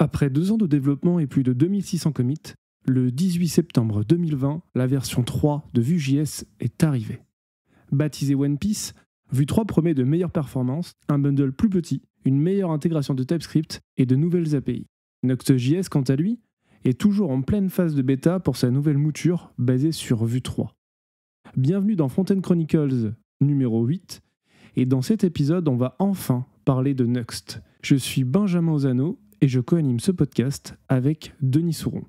Après 2 ans de développement et plus de 2600 commits, le 18 septembre 2020, la version 3 de Vue.js est arrivée. Baptisé One Piece, Vue 3 promet de meilleures performances, un bundle plus petit, une meilleure intégration de TypeScript et de nouvelles API. Next.js, quant à lui, est toujours en pleine phase de bêta pour sa nouvelle mouture basée sur Vue 3. Bienvenue dans Front-End Chronicles numéro 8, et dans cet épisode, on va enfin parler de Next. Je suis Benjamin Ozano et je co-anime ce podcast avec Denis Souron.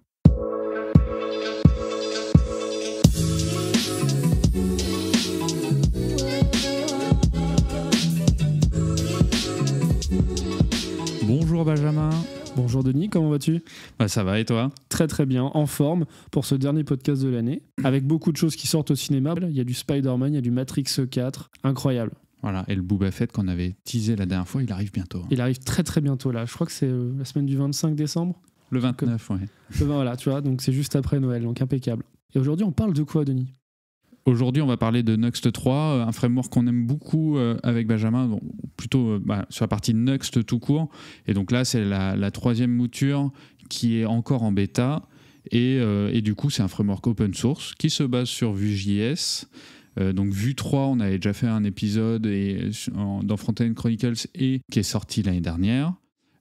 Bonjour Benjamin. Bonjour Denis, comment vas-tu ? Ça va et toi ? Très très bien, en forme pour ce dernier podcast de l'année, avec beaucoup de choses qui sortent au cinéma. Il y a du Spider-Man, il y a du Matrix 4, incroyable. Voilà, et le Boba Fett qu'on avait teasé la dernière fois, il arrive bientôt. Il arrive très très bientôt là, je crois que c'est la semaine du 25 décembre. Le 29, ouais. Voilà, tu vois, donc c'est juste après Noël, donc impeccable. Et aujourd'hui on parle de quoi Denis ? Aujourd'hui, on va parler de Next 3, un framework qu'on aime beaucoup avec Benjamin, donc plutôt sur la partie Next tout court. Et donc là, c'est la troisième mouture qui est encore en bêta. Et du coup, c'est un framework open source qui se base sur Vue.js. Donc Vue 3, on avait déjà fait un épisode dans Front-End Chronicles et qui est sorti l'année dernière.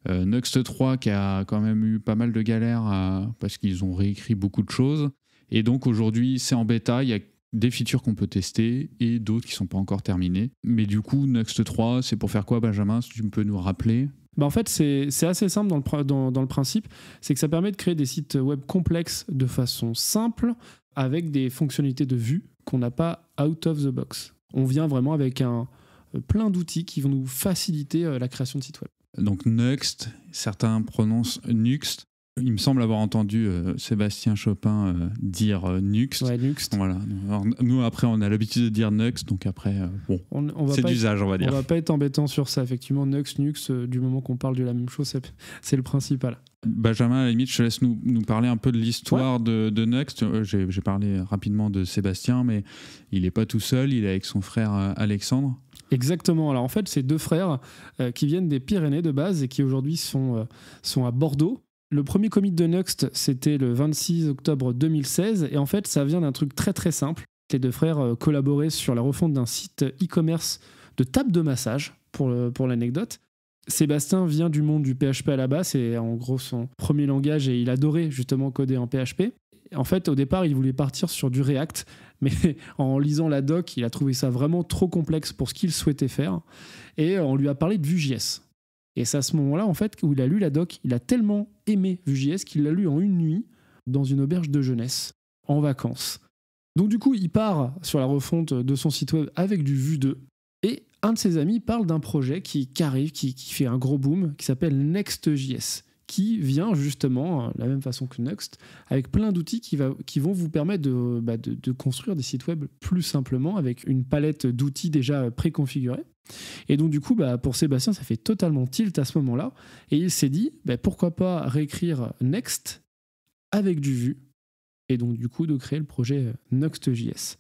Next 3 qui a quand même eu pas mal de galères parce qu'ils ont réécrit beaucoup de choses. Et donc aujourd'hui, c'est en bêta. Il y a des features qu'on peut tester et d'autres qui ne sont pas encore terminées. Mais du coup, Next 3, c'est pour faire quoi, Benjamin, si tu peux nous rappeler ? En fait, c'est assez simple dans le principe. C'est que ça permet de créer des sites web complexes de façon simple avec des fonctionnalités de vue qu'on n'a pas out of the box. On vient vraiment avec plein d'outils qui vont nous faciliter la création de sites web. Donc Next, certains prononcent Nuxt. Il me semble avoir entendu Sébastien Chopin dire Nuxt. Ouais, Nuxt. Voilà. Alors, nous, après, on a l'habitude de dire Next, donc après, c'est d'usage, on va dire. On va pas être embêtant sur ça, effectivement. Nuxt, du moment qu'on parle de la même chose, c'est le principal. Benjamin, à la limite, je te laisse nous parler un peu de l'histoire de Next. J'ai parlé rapidement de Sébastien, mais il n'est pas tout seul, il est avec son frère Alexandre. Exactement. Alors en fait, c'est deux frères qui viennent des Pyrénées de base et qui aujourd'hui sont à Bordeaux. Le premier commit de Next, c'était le 26 octobre 2016. Et en fait, ça vient d'un truc très très simple. Les deux frères collaboraient sur la refonte d'un site e-commerce de table de massage, pour l'anecdote. Sébastien vient du monde du PHP à la base, c'est en gros son premier langage et il adorait justement coder en PHP. En fait, au départ, il voulait partir sur du React, mais en lisant la doc, il a trouvé ça vraiment trop complexe pour ce qu'il souhaitait faire. Et on lui a parlé de Vue.js. Et c'est à ce moment-là, en fait, où il a lu la doc, il a tellement aimé Vue.js qu'il l'a lu en une nuit dans une auberge de jeunesse, en vacances. Donc du coup, il part sur la refonte de son site web avec du Vue 2. Et un de ses amis parle d'un projet qui arrive, qui fait un gros boom, qui s'appelle Next.js, qui vient justement, de la même façon que Next, avec plein d'outils qui vont vous permettre de construire des sites web plus simplement, avec une palette d'outils déjà préconfigurés. Et donc du coup, pour Sébastien, ça fait totalement tilt à ce moment-là. Et il s'est dit, pourquoi pas réécrire Next avec du Vue, et donc du coup de créer le projet Next.js.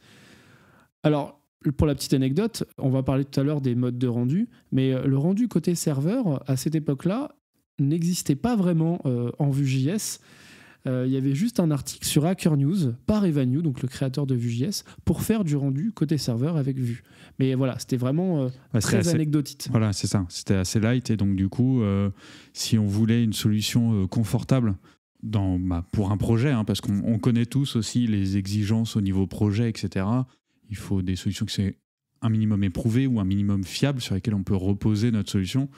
Alors, pour la petite anecdote, on va parler tout à l'heure des modes de rendu, mais le rendu côté serveur, à cette époque-là, n'existait pas vraiment en Vue.js. Il y avait juste un article sur Hacker News par Evan You, donc le créateur de Vue.js, pour faire du rendu côté serveur avec Vue. Mais voilà, c'était vraiment très anecdotique. Voilà, c'est ça. C'était assez light. Et donc, du coup, si on voulait une solution confortable pour un projet, parce qu'on connaît tous aussi les exigences au niveau projet, etc., il faut des solutions qui soient un minimum éprouvées ou un minimum fiable sur lesquelles on peut reposer notre solution.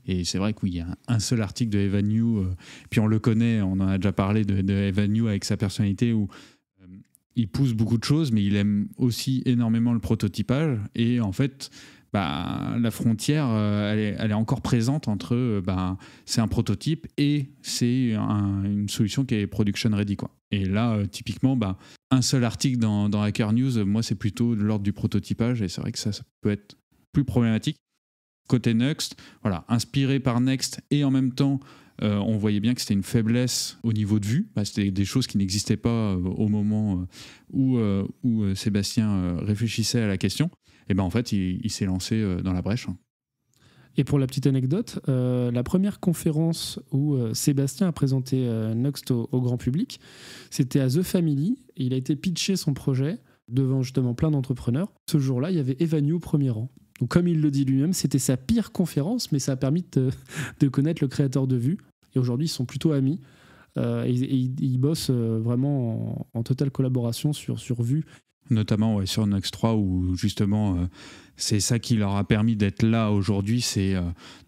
Et c'est vrai qu'il y a un seul article de Evan You, puis on le connaît, on en a déjà parlé de Evan You avec sa personnalité où il pousse beaucoup de choses, mais il aime aussi énormément le prototypage. Et en fait, la frontière, elle est encore présente entre c'est un prototype et c'est une solution qui est production ready, quoi. Et là, typiquement, un seul article dans Hacker News, moi, c'est plutôt de l'ordre du prototypage, et c'est vrai que ça peut être plus problématique. Côté Next, voilà, inspiré par Next, et en même temps, on voyait bien que c'était une faiblesse au niveau de vue. C'était des choses qui n'existaient pas au moment où Sébastien réfléchissait à la question. Et en fait, il s'est lancé dans la brèche. Et pour la petite anecdote, la première conférence où Sébastien a présenté Nuxt au grand public, c'était à The Family. Et il a été pitché son projet devant justement plein d'entrepreneurs. Ce jour-là, il y avait Evan You au premier rang. Donc comme il le dit lui-même, c'était sa pire conférence, mais ça a permis de connaître le créateur de Vue. Et aujourd'hui, ils sont plutôt amis. Et ils bossent vraiment en totale collaboration sur Vue. Notamment sur Nuxt 3, où justement c'est ça qui leur a permis d'être là aujourd'hui, c'est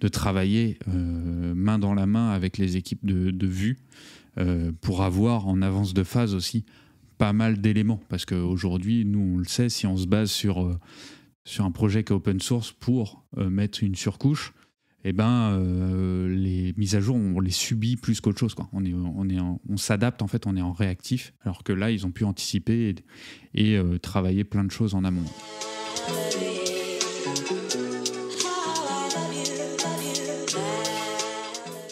de travailler main dans la main avec les équipes de Vue pour avoir en avance de phase aussi pas mal d'éléments. Parce qu'aujourd'hui, nous on le sait, si on se base sur un projet qui est open source pour mettre une surcouche, eh ben, les mises à jour, on les subit plus qu'autre chose, quoi. On s'adapte, en fait, on est en réactif, alors que là, ils ont pu anticiper et travailler plein de choses en amont.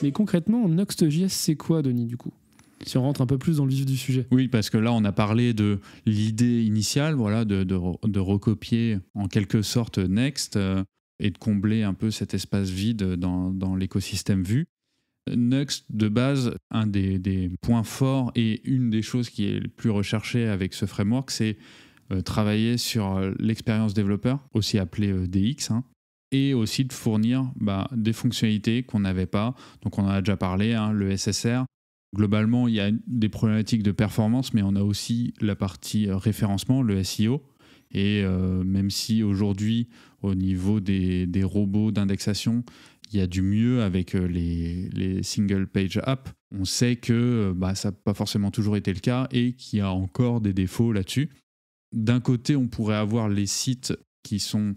Mais concrètement, Nuxt.js, c'est quoi, Denis, du coup ? Si on rentre un peu plus dans le vif du sujet. Oui, parce que là, on a parlé de l'idée initiale, voilà, de recopier en quelque sorte Next, et de combler un peu cet espace vide dans l'écosystème Vue. Nuxt, de base, un des points forts et une des choses qui est le plus recherchée avec ce framework, c'est travailler sur l'expérience développeur, aussi appelée DX, et aussi de fournir des fonctionnalités qu'on n'avait pas. Donc on en a déjà parlé, le SSR. Globalement, il y a des problématiques de performance, mais on a aussi la partie référencement, le SEO. Et même si aujourd'hui, au niveau des robots d'indexation, il y a du mieux avec les single page apps, on sait que ça n'a pas forcément toujours été le cas et qu'il y a encore des défauts là-dessus. D'un côté, on pourrait avoir les sites qui sont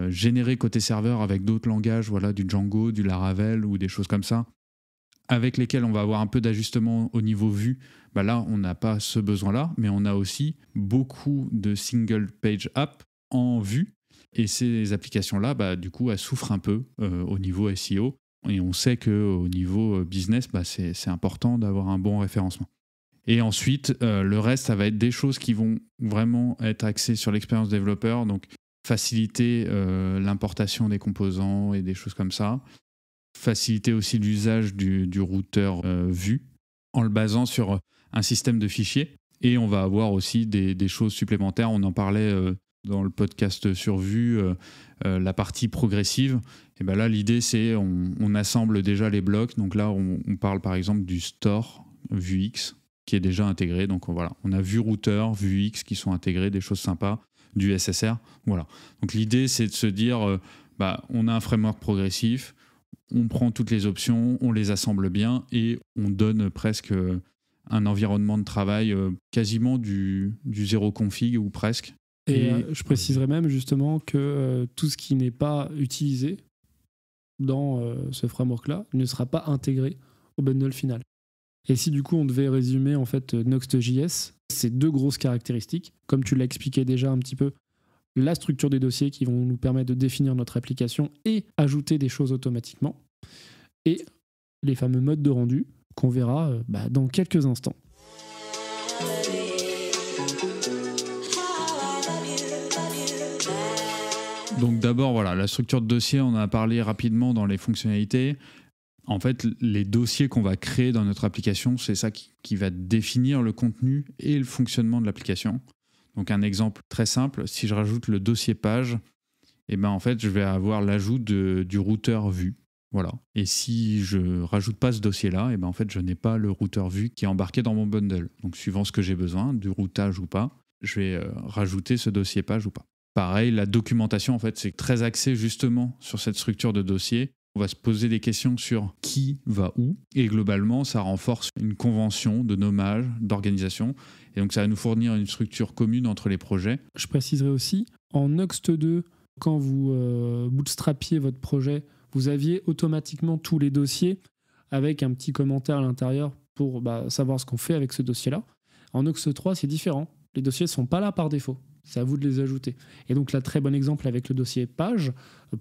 générés côté serveur avec d'autres langages, voilà, du Django, du Laravel ou des choses comme ça, avec lesquels on va avoir un peu d'ajustement au niveau Vue. Là, on n'a pas ce besoin-là, mais on a aussi beaucoup de single-page apps en Vue. Et ces applications-là, du coup, elles souffrent un peu au niveau SEO. Et on sait qu'au niveau business, c'est important d'avoir un bon référencement. Et ensuite, le reste, ça va être des choses qui vont vraiment être axées sur l'expérience développeur, donc faciliter l'importation des composants et des choses comme ça. Faciliter aussi l'usage du routeur Vue en le basant sur un système de fichiers. Et on va avoir aussi des choses supplémentaires. On en parlait dans le podcast sur Vue, la partie progressive. Et là, l'idée, c'est on assemble déjà les blocs. Donc là, on parle par exemple du store Vuex qui est déjà intégré. Donc voilà, on a Vue routeur, Vuex qui sont intégrés, des choses sympas, du SSR. Voilà. Donc l'idée, c'est de se dire, on a un framework progressif. On prend toutes les options, on les assemble bien et on donne presque un environnement de travail quasiment du zéro config ou presque. Et je préciserai même justement que tout ce qui n'est pas utilisé dans ce framework-là ne sera pas intégré au bundle final. Et si du coup on devait résumer en fait Nuxt.js, c'est deux grosses caractéristiques, comme tu l'as expliqué déjà un petit peu. La structure des dossiers qui vont nous permettre de définir notre application et ajouter des choses automatiquement, et les fameux modes de rendu qu'on verra dans quelques instants. Donc d'abord, voilà, la structure de dossier, on en a parlé rapidement dans les fonctionnalités. En fait, les dossiers qu'on va créer dans notre application, c'est ça qui va définir le contenu et le fonctionnement de l'application. Donc un exemple très simple, si je rajoute le dossier page, en fait, je vais avoir l'ajout du routeur Vue. Voilà. Et si je rajoute pas ce dossier-là, en fait, je n'ai pas le routeur Vue qui est embarqué dans mon bundle. Donc suivant ce que j'ai besoin, du routage ou pas, je vais rajouter ce dossier page ou pas. Pareil, la documentation, en fait, c'est très axé justement sur cette structure de dossier. On va se poser des questions sur qui va où. Et globalement, ça renforce une convention de nommage, d'organisation. Et donc, ça va nous fournir une structure commune entre les projets. Je préciserai aussi, en Nuxt 2, quand vous bootstrapiez votre projet, vous aviez automatiquement tous les dossiers avec un petit commentaire à l'intérieur pour savoir ce qu'on fait avec ce dossier-là. En Nuxt 3, c'est différent. Les dossiers ne sont pas là par défaut. C'est à vous de les ajouter. Et donc là, très bon exemple avec le dossier page.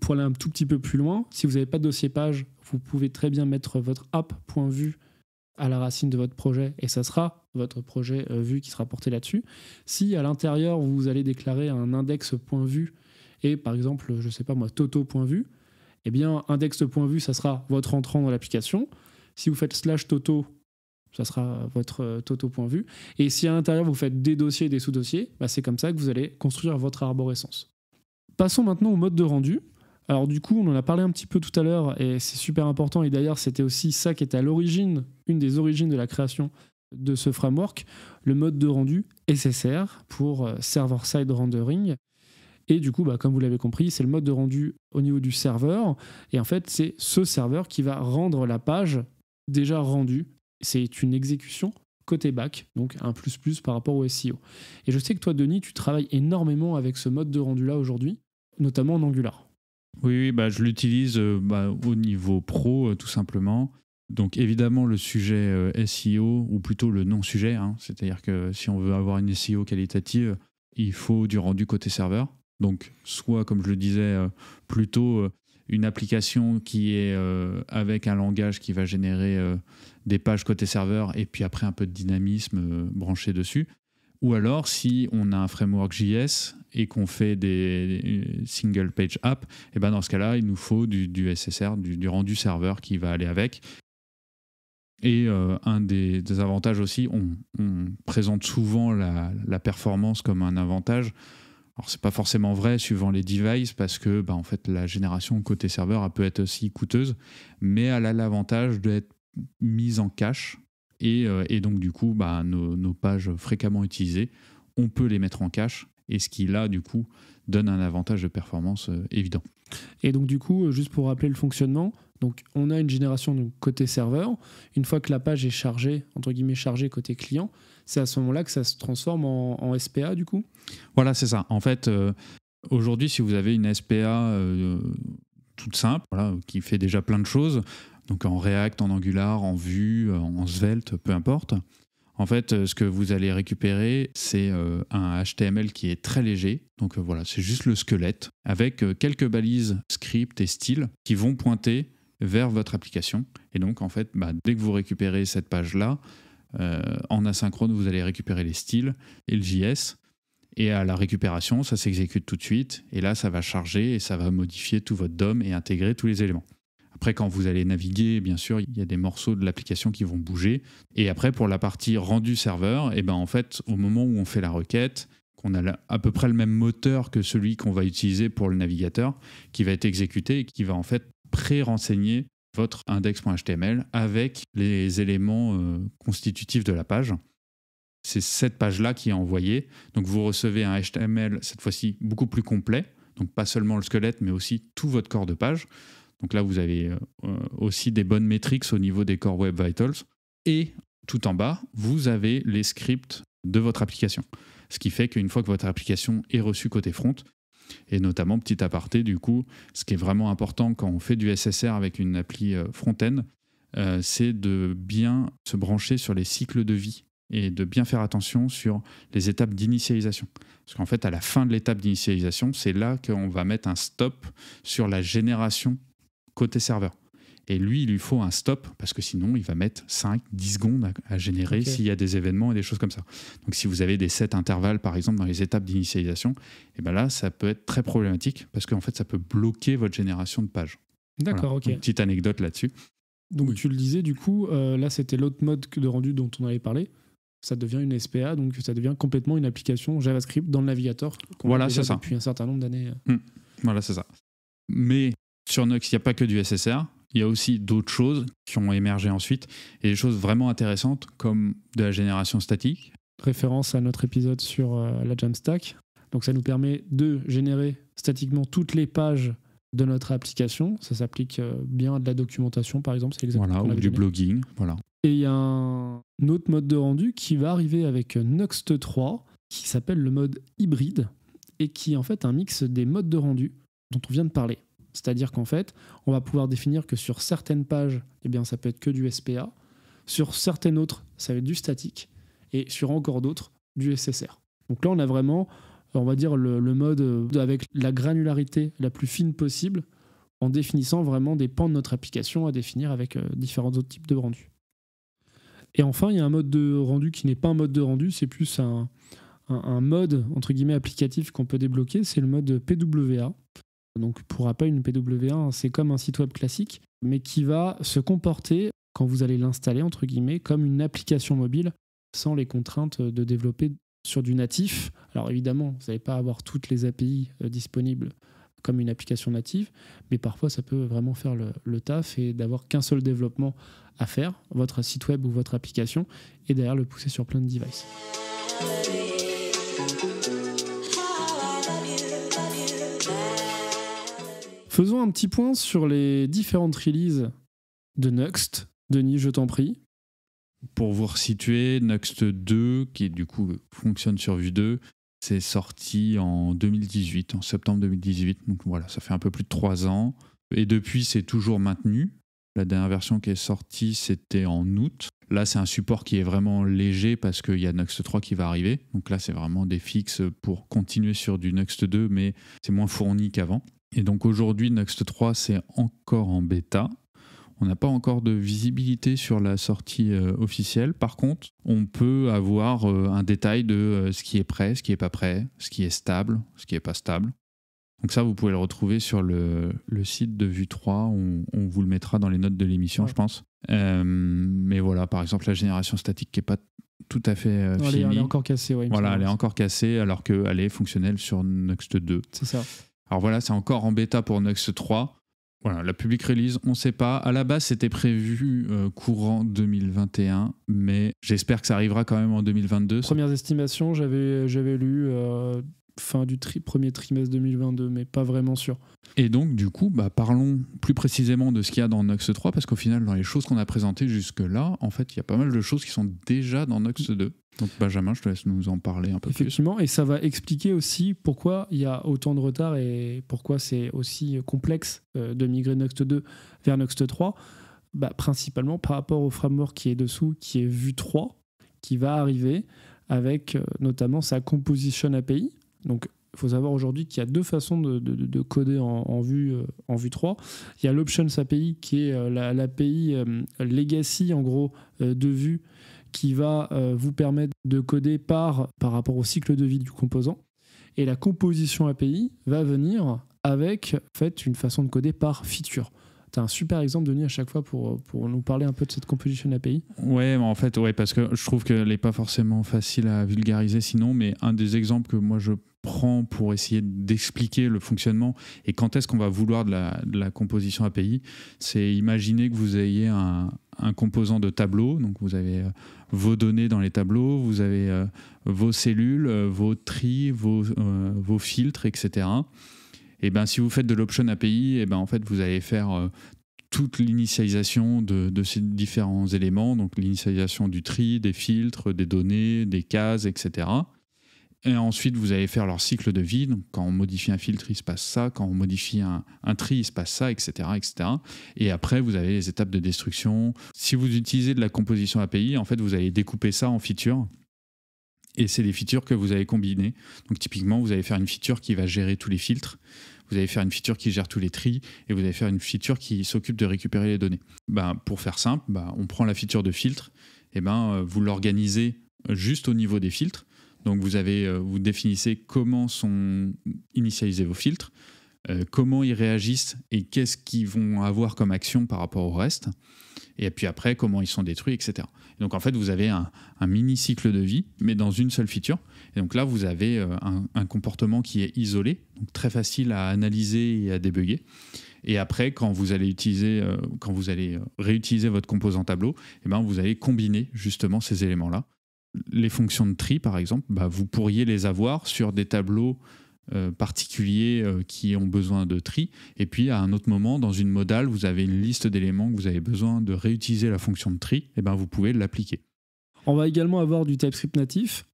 Pour aller un tout petit peu plus loin, si vous n'avez pas de dossier page, vous pouvez très bien mettre votre app.vue à la racine de votre projet et ça sera votre projet Vue qui sera porté là-dessus. Si à l'intérieur, vous allez déclarer un index.vue et par exemple, je ne sais pas moi, toto.vue, eh bien, index.vue, ça sera votre entrant dans l'application. Si vous faites /toto, ça sera votre toto.vue. Et si à l'intérieur, vous faites des dossiers et des sous-dossiers, c'est comme ça que vous allez construire votre arborescence. Passons maintenant au mode de rendu. Alors du coup, on en a parlé un petit peu tout à l'heure, et c'est super important. Et d'ailleurs, c'était aussi ça qui était à l'origine, une des origines de la création de ce framework, le mode de rendu SSR pour Server-Side Rendering. Et du coup, comme vous l'avez compris, c'est le mode de rendu au niveau du serveur. Et en fait, c'est ce serveur qui va rendre la page déjà rendue. C'est une exécution côté back, donc un plus par rapport au SEO. Et je sais que toi, Denis, tu travailles énormément avec ce mode de rendu-là aujourd'hui, notamment en Angular. Oui, je l'utilise au niveau pro, tout simplement. Donc évidemment, le sujet SEO, ou plutôt le non-sujet, c'est-à-dire que si on veut avoir une SEO qualitative, il faut du rendu côté serveur. Donc soit, comme je le disais, plutôt une application qui est avec un langage qui va générer des pages côté serveur et puis après un peu de dynamisme branché dessus. Ou alors, si on a un framework JS et qu'on fait des single page app, et dans ce cas-là, il nous faut du SSR, du rendu serveur qui va aller avec. Et un des avantages aussi, on présente souvent la performance comme un avantage. Alors, c'est pas forcément vrai suivant les devices parce que en fait, la génération côté serveur elle peut être aussi coûteuse, mais elle a l'avantage d'être mise en cache. Et donc, du coup, nos pages fréquemment utilisées, on peut les mettre en cache. Et ce qui, là, du coup, donne un avantage de performance évident. Et donc, du coup, juste pour rappeler le fonctionnement, donc on a une génération côté serveur. Une fois que la page est chargée, entre guillemets chargée côté client, c'est à ce moment-là que ça se transforme en SPA, du coup ? Voilà, c'est ça. En fait, aujourd'hui, si vous avez une SPA toute simple, qui fait déjà plein de choses, donc en React, en Angular, en Vue, en Svelte, peu importe. En fait, ce que vous allez récupérer, c'est un HTML qui est très léger. Donc c'est juste le squelette avec quelques balises script et style qui vont pointer vers votre application. Et donc, en fait, dès que vous récupérez cette page-là, en asynchrone, vous allez récupérer les styles et le JS. Et à la récupération, ça s'exécute tout de suite. Et là, ça va charger et ça va modifier tout votre DOM et intégrer tous les éléments. Après, quand vous allez naviguer, bien sûr, il y a des morceaux de l'application qui vont bouger. Et après, pour la partie rendu serveur, en fait, au moment où on fait la requête, qu'on a à peu près le même moteur que celui qu'on va utiliser pour le navigateur, qui va être exécuté et qui va en fait pré-renseigner votre index.html avec les éléments constitutifs de la page. C'est cette page-là qui est envoyée. Donc, vous recevez un HTML, cette fois-ci, beaucoup plus complet. Donc, pas seulement le squelette, mais aussi tout votre corps de page. Donc là, vous avez aussi des bonnes métriques au niveau des Core Web Vitals. Et tout en bas, vous avez les scripts de votre application. Ce qui fait qu'une fois que votre application est reçue côté front, et notamment, petit aparté, du coup, ce qui est vraiment important quand on fait du SSR avec une appli front-end, c'est de bien se brancher sur les cycles de vie et de bien faire attention sur les étapes d'initialisation. Parce qu'en fait, à la fin de l'étape d'initialisation, c'est là qu'on va mettre un stop sur la génération côté serveur. Et lui, il lui faut un stop parce que sinon, il va mettre 5-10 secondes à générer s'il y a des événements et des choses comme ça. Donc, si vous avez des sets intervalles, par exemple, dans les étapes d'initialisation, là, ça peut être très problématique parce qu'en fait, ça peut bloquer votre génération de page. D'accord, ok. Une petite anecdote là-dessus. Donc, tu le disais, du coup, là, c'était l'autre mode de rendu dont on avait parlé. Ça devient une SPA, donc ça devient complètement une application JavaScript dans le navigateur. Voilà, c'est ça. Depuis un certain nombre d'années. Voilà, c'est ça. Mais sur Nuxt, il n'y a pas que du SSR. Il y a aussi d'autres choses qui ont émergé ensuite et des choses vraiment intéressantes comme de la génération statique. Référence à notre épisode sur la Jamstack. Donc ça nous permet de générer statiquement toutes les pages de notre application. Ça s'applique bien à de la documentation, par exemple. C'est exactement ou du blogging. Voilà. Et il y a un autre mode de rendu qui va arriver avec Nuxt 3 qui s'appelle le mode hybride et qui est en fait un mix des modes de rendu dont on vient de parler. C'est-à-dire qu'en fait, on va pouvoir définir que sur certaines pages, ça peut être que du SPA, sur certaines autres, ça va être du statique, et sur encore d'autres, du SSR. Donc là, on a vraiment, on va dire, le mode avec la granularité la plus fine possible, en définissant vraiment des pans de notre application à définir avec différents autres types de rendus. Et enfin, il y a un mode de rendu qui n'est pas un mode de rendu, c'est plus un mode, entre guillemets, applicatif qu'on peut débloquer, c'est le mode PWA. Donc pour rappel, une PWA, c'est comme un site web classique, mais qui va se comporter, quand vous allez l'installer, entre guillemets, comme une application mobile, sans les contraintes de développer sur du natif. Alors évidemment, vous n'allez pas avoir toutes les API disponibles comme une application native, mais parfois ça peut vraiment faire le taf et d'avoir qu'un seul développement à faire, votre site web ou votre application, et derrière le pousser sur plein de devices. Faisons un petit point sur les différentes releases de Nuxt. Denis, je t'en prie. Pour vous resituer, Nuxt 2, qui du coup fonctionne sur Vue 2, c'est sorti en 2018, en septembre 2018. Donc voilà, ça fait un peu plus de 3 ans. Et depuis, c'est toujours maintenu. La dernière version qui est sortie, c'était en août. Là, c'est un support qui est vraiment léger parce qu'il y a Nuxt 3 qui va arriver. Donc là, c'est vraiment des fixes pour continuer sur du Nuxt 2, mais c'est moins fourni qu'avant. Et donc aujourd'hui, Nuxt 3, c'est encore en bêta. On n'a pas encore de visibilité sur la sortie officielle. Par contre, on peut avoir un détail de ce qui est prêt, ce qui n'est pas prêt, ce qui est stable, ce qui n'est pas stable. Donc ça, vous pouvez le retrouver sur le site de Vue 3. On vous le mettra dans les notes de l'émission, je pense. Mais voilà, par exemple, la génération statique qui n'est pas tout à fait finie. Elle est encore cassée. Ouais, voilà, elle est encore cassée alors qu'elle est fonctionnelle sur Nuxt 2. C'est ça. Alors voilà, c'est encore en bêta pour Nuxt 3. Voilà, la public release, on ne sait pas. À la base, c'était prévu courant 2021, mais j'espère que ça arrivera quand même en 2022. Premières estimations, j'avais lu fin du premier trimestre 2022, mais pas vraiment sûr. Et donc, du coup, parlons plus précisément de ce qu'il y a dans Nuxt 3, parce qu'au final, dans les choses qu'on a présentées jusque-là, en fait, il y a pas mal de choses qui sont déjà dans Nuxt 2. Donc Benjamin, je te laisse nous en parler un peu plus. Effectivement, et ça va expliquer aussi pourquoi il y a autant de retard et pourquoi c'est aussi complexe de migrer Nuxt 2 vers Nuxt 3. Principalement par rapport au framework qui est dessous, qui est Vue 3, qui va arriver avec notamment sa Composition API. Donc il faut savoir aujourd'hui qu'il y a deux façons de coder en Vue 3. Il y a l'Options API qui est l'API legacy en gros de Vue, qui va vous permettre de coder par rapport au cycle de vie du composant. Et la Composition API va venir avec en fait, une façon de coder par feature. Tu as un super exemple, Denis, à chaque fois pour nous parler un peu de cette Composition API. Ouais, en fait, parce que je trouve qu'elle n'est pas forcément facile à vulgariser sinon, mais un des exemples que moi je prends pour essayer d'expliquer le fonctionnement et quand est-ce qu'on va vouloir de la Composition API, c'est imaginer que vous ayez un composant de tableau, donc vous avez vos données dans les tableaux, vous avez vos cellules, vos tris, vos filtres, etc. Et si vous faites de l'Option API, en fait, vous allez faire toute l'initialisation de ces différents éléments, donc l'initialisation du tri, des filtres, des données, des cases, etc. Et ensuite, vous allez faire leur cycle de vie. Donc, quand on modifie un filtre, il se passe ça. Quand on modifie un tri, il se passe ça, etc., etc. Et après, vous avez les étapes de destruction. Si vous utilisez de la Composition API, en fait, vous allez découper ça en features. Et c'est des features que vous allez combiner. Donc, typiquement, vous allez faire une feature qui va gérer tous les filtres. Vous allez faire une feature qui gère tous les tris. Et vous allez faire une feature qui s'occupe de récupérer les données. Pour faire simple, on prend la feature de filtre. Et vous l'organisez juste au niveau des filtres. Donc vous définissez comment sont initialisés vos filtres, comment ils réagissent et qu'est-ce qu'ils vont avoir comme action par rapport au reste, et puis après comment ils sont détruits, etc. Et donc en fait vous avez un mini cycle de vie, mais dans une seule feature. Et donc là vous avez un comportement qui est isolé, donc très facile à analyser et à débugger. Et après, quand vous allez réutiliser votre composant tableau, vous allez combiner justement ces éléments-là. Les fonctions de tri, par exemple, vous pourriez les avoir sur des tableaux particuliers qui ont besoin de tri. Et puis, à un autre moment, dans une modale, vous avez une liste d'éléments que vous avez besoin de réutiliser la fonction de tri. Vous pouvez l'appliquer. On va également avoir du TypeScript natif.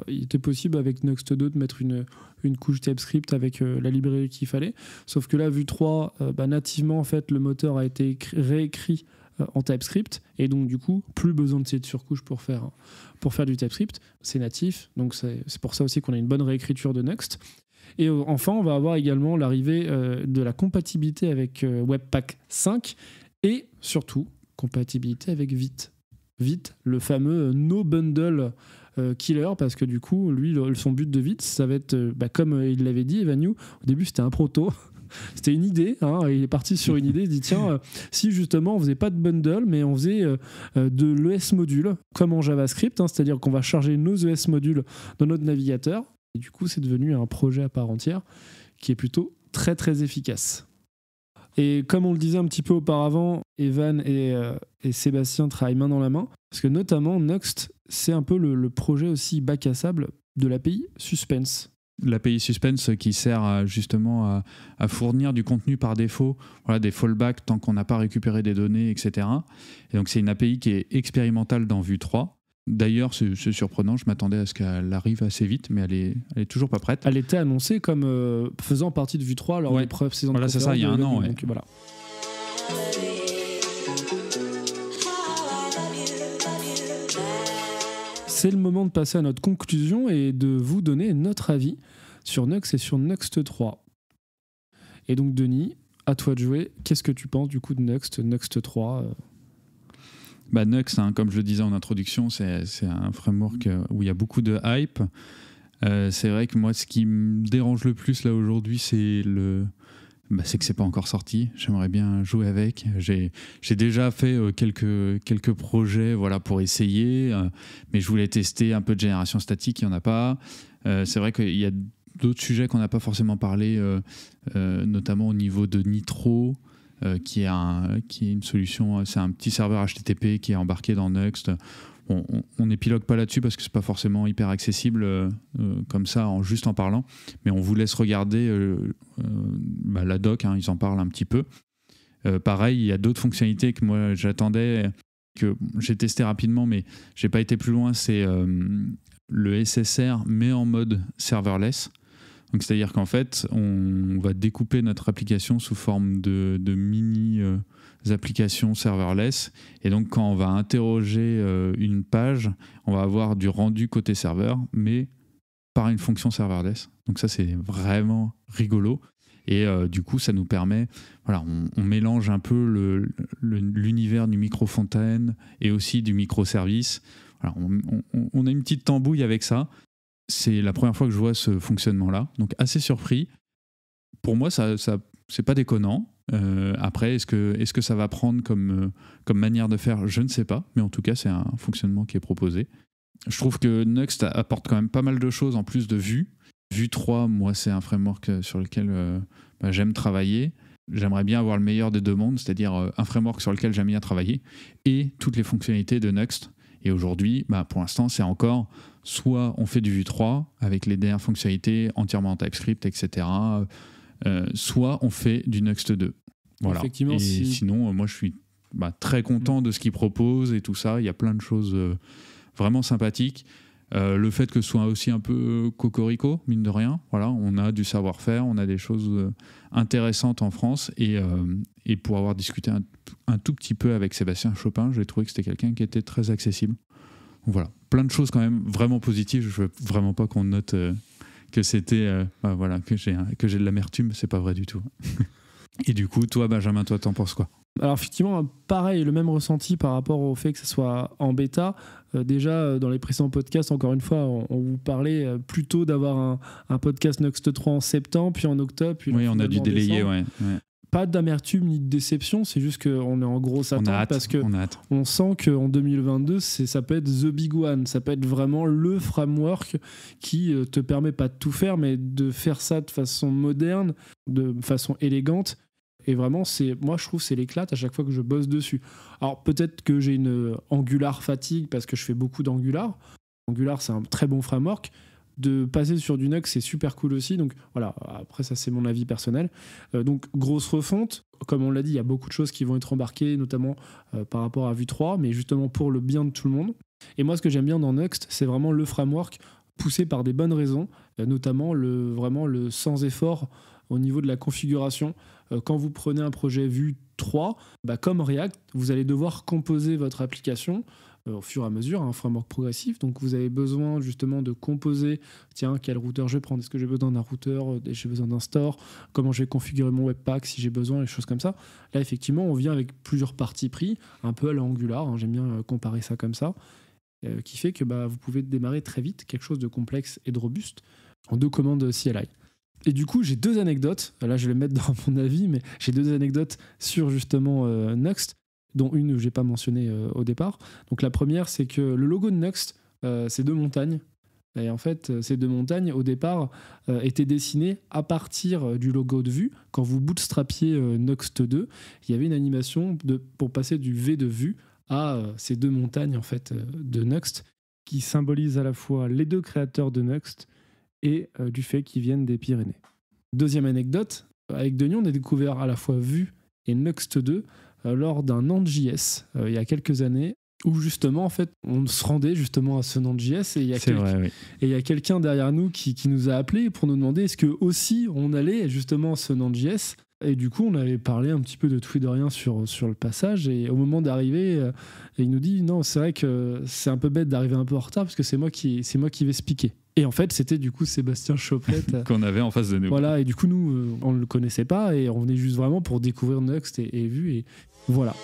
Il était possible avec Nuxt 2 de mettre une couche TypeScript avec la librairie qu'il fallait. Sauf que là, Vue 3, nativement, en fait, le moteur a été réécrit en TypeScript, et donc du coup plus besoin de cette surcouche pour faire du TypeScript, c'est natif, donc c'est pour ça aussi qu'on a une bonne réécriture de Nuxt. Et enfin on va avoir également l'arrivée de la compatibilité avec Webpack 5 et surtout compatibilité avec Vite, le fameux no bundle killer, parce que du coup lui son but de Vite ça va être comme il l'avait dit Evan New, au début c'était un proto. C'était une idée, hein, il est parti sur une idée, il dit tiens, si justement on faisait pas de bundle, mais on faisait de l'ES module, comme en JavaScript, hein, c'est-à-dire qu'on va charger nos ES modules dans notre navigateur, et du coup c'est devenu un projet à part entière qui est plutôt très très efficace. Et comme on le disait un petit peu auparavant, Evan et Sébastien travaillent main dans la main, parce que notamment Nuxt, c'est un peu le projet aussi bac à sable de l'API Suspense. L'API Suspense qui sert justement à fournir du contenu par défaut, voilà, des fallbacks tant qu'on n'a pas récupéré des données, etc. Et donc c'est une API qui est expérimentale dans Vue 3. D'ailleurs, c'est surprenant, je m'attendais à ce qu'elle arrive assez vite, mais elle est toujours pas prête. Elle était annoncée comme faisant partie de Vue 3 lors des précédentes voilà, c'est ça, il y a un an. Ouais. Donc, voilà. C'est le moment de passer à notre conclusion et de vous donner notre avis sur Nuxt et sur Nuxt 3. Et donc Denis, à toi de jouer. Qu'est-ce que tu penses du coup de Nuxt 3 Nuxt, hein, comme je le disais en introduction, c'est un framework où il y a beaucoup de hype. C'est vrai que moi, ce qui me dérange le plus là aujourd'hui, c'est que c'est pas encore sorti. J'aimerais bien jouer avec. J'ai déjà fait quelques projets, voilà, pour essayer, mais je voulais tester un peu de génération statique, il n'y en a pas. C'est vrai qu'il y a d'autres sujets qu'on n'a pas forcément parlé, notamment au niveau de Nitro, qui est une solution, c'est un petit serveur HTTP qui est embarqué dans Nuxt. On n'épilogue pas là-dessus parce que c'est pas forcément hyper accessible comme ça, juste en parlant, mais on vous laisse regarder la doc, hein, ils en parlent un petit peu. Pareil, il y a d'autres fonctionnalités que moi j'attendais, que j'ai testé rapidement, mais j'ai pas été plus loin. C'est le SSR, mais en mode serverless. Donc, c'est-à-dire qu'en fait, on va découper notre application sous forme de mini applications serverless. Et donc, quand on va interroger une page, on va avoir du rendu côté serveur, mais par une fonction serverless. Donc ça, c'est vraiment rigolo. Et du coup, ça nous permet... Voilà, on mélange un peu l'univers du micro-fontaine et aussi du microservice. Voilà, on a une petite tambouille avec ça. C'est la première fois que je vois ce fonctionnement-là. Donc, assez surpris. Pour moi, ça c'est pas déconnant. Après, est-ce que ça va prendre comme manière de faire? Je ne sais pas. Mais en tout cas, c'est un fonctionnement qui est proposé. Je trouve que Nuxt apporte quand même pas mal de choses en plus de Vue. Vue 3, moi, c'est un framework sur lequel j'aime travailler. J'aimerais bien avoir le meilleur des deux mondes, c'est-à-dire un framework sur lequel j'aime bien travailler et toutes les fonctionnalités de Nuxt. Et aujourd'hui, pour l'instant, c'est encore soit on fait du Vue 3 avec les dernières fonctionnalités entièrement en TypeScript, etc. Soit on fait du Nuxt 2. Voilà. Effectivement, et sinon, moi, je suis très content de ce qu'ils proposent et tout ça. Il y a plein de choses vraiment sympathiques. Le fait que ce soit aussi un peu cocorico, mine de rien. Voilà, on a du savoir-faire, on a des choses intéressantes en France. Et pour avoir discuté un tout petit peu avec Sébastien Chopin, j'ai trouvé que c'était quelqu'un qui était très accessible. Donc voilà, plein de choses quand même vraiment positives. Je veux vraiment pas qu'on note que c'était que j'ai de l'amertume, c'est pas vrai du tout. Et du coup, toi Benjamin, toi t'en penses quoi? Alors effectivement, pareil, le même ressenti par rapport au fait que ce soit en bêta. Déjà, dans les précédents podcasts, encore une fois, on vous parlait plutôt d'avoir un podcast Nuxt 3 en septembre, puis en octobre. Puis oui, on a dû délayer, ouais. Pas d'amertume ni de déception, c'est juste qu'on est en grosse attente parce qu'on sent qu'en 2022, ça peut être the big one, ça peut être vraiment le framework qui te permet pas de tout faire, mais de faire ça de façon moderne, de façon élégante. Et vraiment, moi je trouve que c'est l'éclate à chaque fois que je bosse dessus. Alors peut-être que j'ai une Angular fatigue parce que je fais beaucoup d'Angular. Angular, c'est un très bon framework. De passer sur du Nuxt, c'est super cool aussi. Donc voilà, après ça c'est mon avis personnel. Donc grosse refonte. Comme on l'a dit, il y a beaucoup de choses qui vont être embarquées, notamment par rapport à Vue 3, mais justement pour le bien de tout le monde. Et moi ce que j'aime bien dans Nuxt, c'est vraiment le framework poussé par des bonnes raisons, notamment vraiment le sans effort au niveau de la configuration. Quand vous prenez un projet Vue 3, comme React, vous allez devoir composer votre application au fur et à mesure, un framework progressif. Donc vous avez besoin justement de composer, tiens, quel routeur je vais prendre, est-ce que j'ai besoin d'un routeur, j'ai besoin d'un store, comment je vais configurer mon webpack si j'ai besoin, des choses comme ça. Là effectivement on vient avec plusieurs parties pris, un peu à l'Angular, j'aime bien comparer ça comme ça, qui fait que vous pouvez démarrer très vite quelque chose de complexe et de robuste en 2 commandes CLI. Et du coup, j'ai 2 anecdotes. Là, je vais les mettre dans mon avis, mais j'ai 2 anecdotes sur justement Nuxt, dont une que j'ai pas mentionnée au départ. Donc la première, c'est que le logo de Nuxt, c'est 2 montagnes. Et en fait, ces 2 montagnes, au départ, étaient dessinées à partir du logo de Vue. Quand vous bootstrapiez Nuxt 2, il y avait une animation pour passer du V de Vue à ces 2 montagnes en fait, de Nuxt, qui symbolisent à la fois les 2 créateurs de Nuxt et du fait qu'ils viennent des Pyrénées. Deuxième anecdote, avec Denis, on a découvert à la fois Vue et Nuxt 2 lors d'un Node.js il y a quelques années, où justement en fait on se rendait justement à ce Node.js et il y a quelqu'un derrière nous qui nous a appelé pour nous demander est-ce que aussi on allait justement à ce Node.js. Et du coup, on avait parlé un petit peu de tout et de rien sur le passage. Et au moment d'arriver, il nous dit non, c'est vrai que c'est un peu bête d'arriver un peu en retard parce que c'est moi qui vais se piquer. Et en fait, c'était du coup Sébastien Choplette qu'on avait en face de nous. Voilà, et du coup, nous, on ne le connaissait pas et on venait juste vraiment pour découvrir Nuxt et Vue. Et voilà.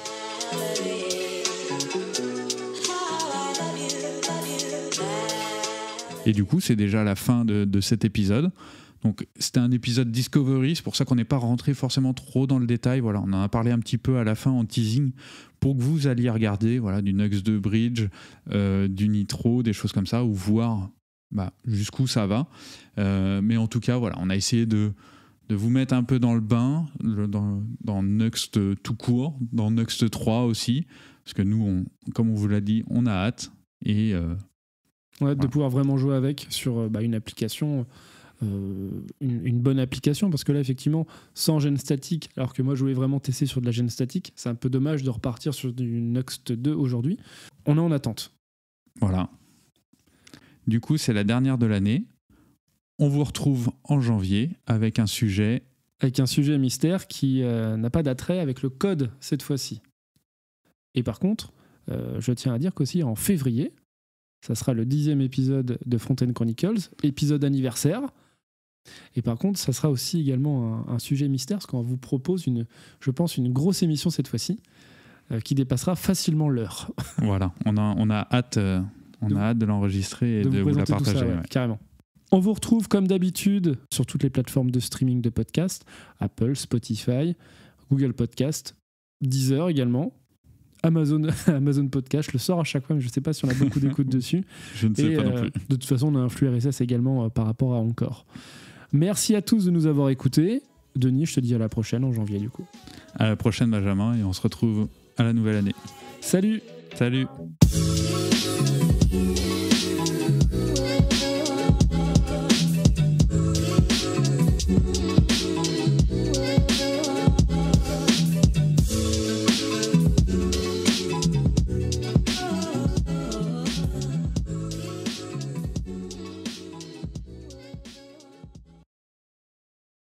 Et du coup, c'est déjà la fin de cet épisode. Donc, c'était un épisode Discovery, c'est pour ça qu'on n'est pas rentré forcément trop dans le détail. Voilà, on en a parlé un petit peu à la fin en teasing pour que vous alliez regarder du Nuxt 2 Bridge, du Nitro, des choses comme ça, ou voir jusqu'où ça va. Mais en tout cas, voilà, on a essayé de vous mettre un peu dans le bain, dans Nuxt tout court, dans Nuxt 3 aussi, parce que nous, comme on vous l'a dit, on a hâte. Et de pouvoir vraiment jouer avec sur une application, une bonne application, parce que là effectivement sans gène statique, alors que moi je voulais vraiment tester sur de la gène statique, c'est un peu dommage de repartir sur du Nuxt 2 aujourd'hui. On est en attente. Voilà. Du coup, c'est la dernière de l'année. On vous retrouve en janvier avec un sujet mystère qui n'a pas d'attrait avec le code cette fois-ci. Et par contre, je tiens à dire qu'aussi en février, ça sera le 10e épisode de Front-End Chronicles, épisode anniversaire. Et par contre, ça sera aussi également un sujet mystère, parce qu'on vous propose une grosse émission cette fois-ci, qui dépassera facilement l'heure. Voilà, on a hâte de l'enregistrer et de vous la partager. Ça, carrément. On vous retrouve comme d'habitude sur toutes les plateformes de streaming de podcasts, Apple, Spotify, Google Podcast, Deezer également. Amazon Podcast, je le sors à chaque fois, mais je ne sais pas si on a beaucoup d'écoute dessus. Je ne sais pas non plus. De toute façon, on a un flux RSS également par rapport à Encore. Merci à tous de nous avoir écoutés. Denis, je te dis à la prochaine en janvier du coup. À la prochaine Benjamin, et on se retrouve à la nouvelle année. Salut. Salut.